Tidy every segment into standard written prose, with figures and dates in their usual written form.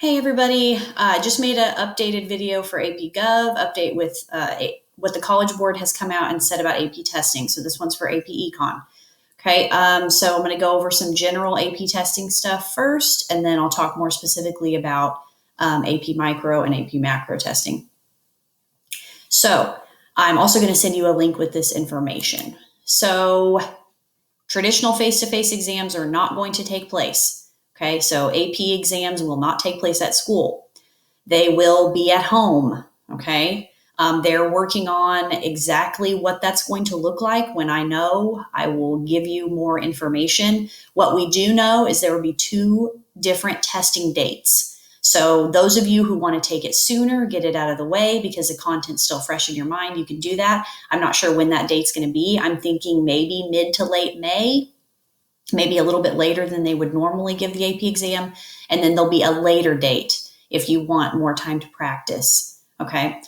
Hey everybody, just made an updated video for AP Gov, update with what the College Board has come out and said about AP testing. So this one's for AP Econ. Okay, so I'm going to go over some general AP testing stuff first, and then I'll talk more specifically about AP Micro and AP Macro testing. So I'm also going to send you a link with this information. So traditional face-to-face exams are not going to take place. Okay, so AP exams will not take place at school. They will be at home. Okay, they're working on exactly what that's going to look like. When I know, I will give you more information. What we do know is there will be 2 different testing dates. So those of you who want to take it sooner, get it out of the way because the content's still fresh in your mind, you can do that. I'm not sure when that date's going to be. I'm thinking maybe mid to late May, maybe a little bit later than they would normally give the AP exam. And then there'll be a later date if you want more time to practice. Okay.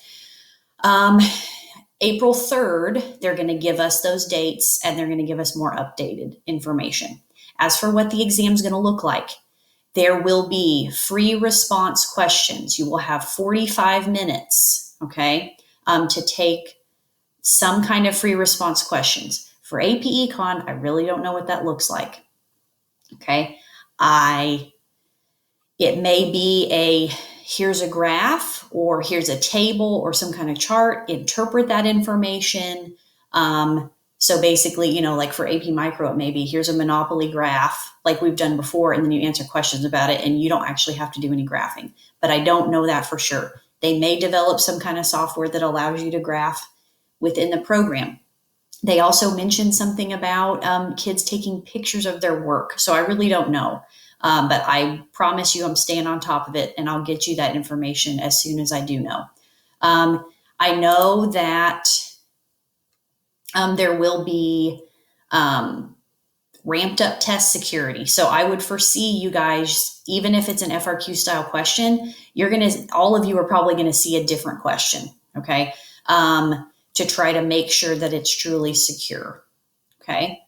April 3rd, they're going to give us those dates and they're going to give us more updated information. As for what the exam is going to look like, there will be free response questions. You will have 45 minutes, okay, to take some kind of free response questions. For AP Econ, I really don't know what that looks like, okay? It may be here's a graph or here's a table or some kind of chart, interpret that information. So basically, like for AP Micro, it may be here's a Monopoly graph like we've done before, and then you answer questions about it and you don't actually have to do any graphing. But I don't know that for sure. They may develop some kind of software that allows you to graph within the program. They also mentioned something about kids taking pictures of their work. So I really don't know. But I promise you I'm staying on top of it, and I'll get you that information as soon as I do know. I know that there will be ramped up test security. So I would foresee you guys, even if it's an FRQ style question, all of you are probably going to see a different question, okay, to try to make sure that it's truly secure, okay?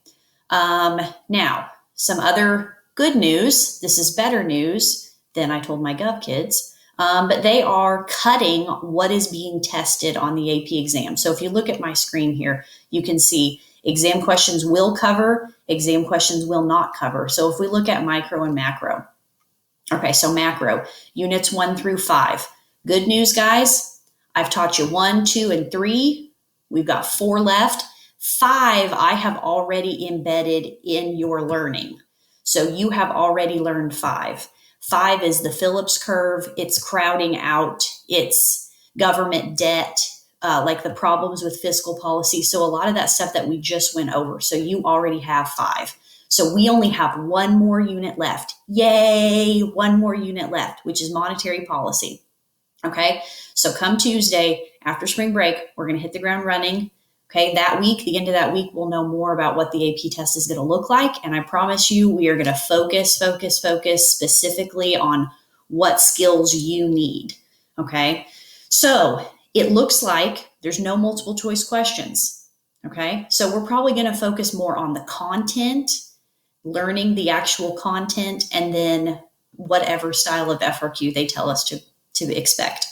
Now, some other good news. This is better news than I told my Gov kids. But they are cutting what is being tested on the AP exam. So if you look at my screen here, you can see exam questions will cover, exam questions will not cover. So if we look at micro and macro, okay, so macro, units 1 through 5. Good news, guys. I've taught you 1, 2, and 3. We've got 4 left. 5, I have already embedded in your learning. So you have already learned 5. 5 is the Phillips curve. It's crowding out. It's government debt, like the problems with fiscal policy. So a lot of that stuff that we just went over. So you already have 5. So we only have 1 more unit left. Yay, 1 more unit left, which is monetary policy. Okay, so come Tuesday after spring break, we're going to hit the ground running. Okay, that week, the end of that week, we'll know more about what the AP test is going to look like. And I promise you, we are going to focus specifically on what skills you need. Okay, so it looks like there's no multiple choice questions. Okay, so we're probably going to focus more on the content, learning the actual content, and then whatever style of FRQ they tell us to expect.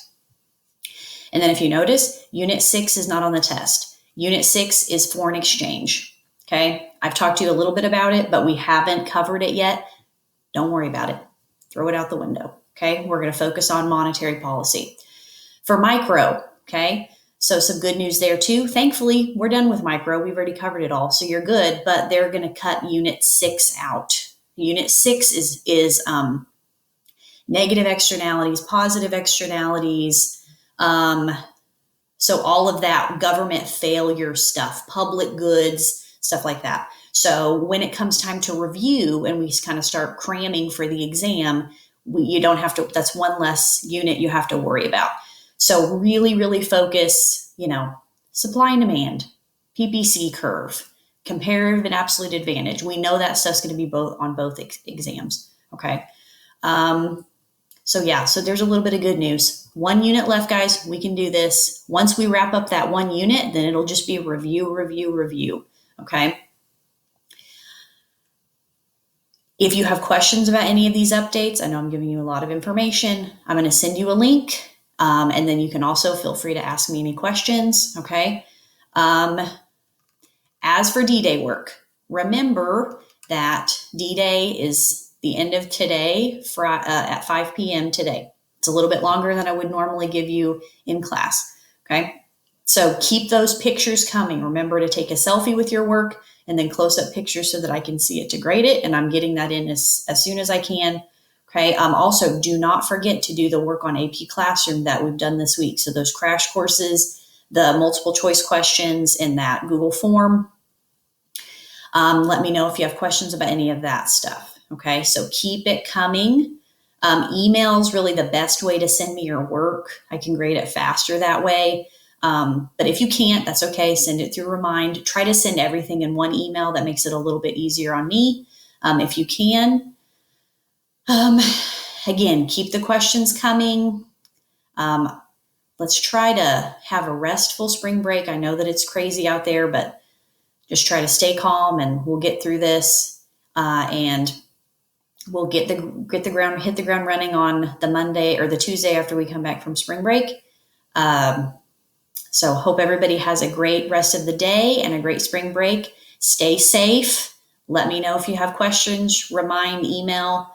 And then if you notice, Unit 6 is not on the test. Unit 6 is foreign exchange, okay? I've talked to you a little bit about it, but we haven't covered it yet. Don't worry about it. Throw it out the window, okay? We're going to focus on monetary policy. For micro, okay, so some good news there too. Thankfully, we're done with micro. We've already covered it all, so you're good, but they're going to cut Unit 6 out. Unit 6 is negative externalities, positive externalities, so all of that government failure stuff, public goods, stuff like that. So when it comes time to review and we kind of start cramming for the exam, you don't have to, that's 1 less unit you have to worry about. So really focus, supply and demand, PPC curve, comparative and absolute advantage. We know that stuff's going to be on both exams. Okay. So there's a little bit of good news. 1 unit left, guys. We can do this. Once we wrap up that 1 unit, then it'll just be review. Okay. If you have questions about any of these updates, I know I'm giving you a lot of information. I'm going to send you a link, and then you can also feel free to ask me any questions. Okay. As for D-Day work, remember that D-Day is the end of today at 5 p.m. today. It's a little bit longer than I would normally give you in class. Okay. So keep those pictures coming. Remember to take a selfie with your work and then close up pictures so that I can see it to grade it. And I'm getting that in as soon as I can. Okay. Also, do not forget to do the work on AP Classroom that we've done this week. So those crash courses, the multiple choice questions in that Google form. Let me know if you have questions about any of that stuff. Okay. So keep it coming. Email is really the best way to send me your work. I can grade it faster that way. But if you can't, that's okay. Send it through Remind. Try to send everything in one email. That makes it a little bit easier on me. If you can. Again, keep the questions coming. Let's try to have a restful spring break. I know that it's crazy out there, but just try to stay calm and we'll get through this. And we'll hit the ground running on the Monday or the Tuesday after we come back from spring break. So hope everybody has a great rest of the day and a great spring break. Stay safe. Let me know if you have questions. Remind, email.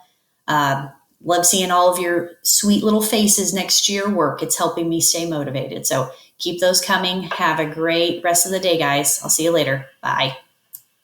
Love seeing all of your sweet little faces next to your work. It's helping me stay motivated. So keep those coming. Have a great rest of the day, guys. I'll see you later. Bye.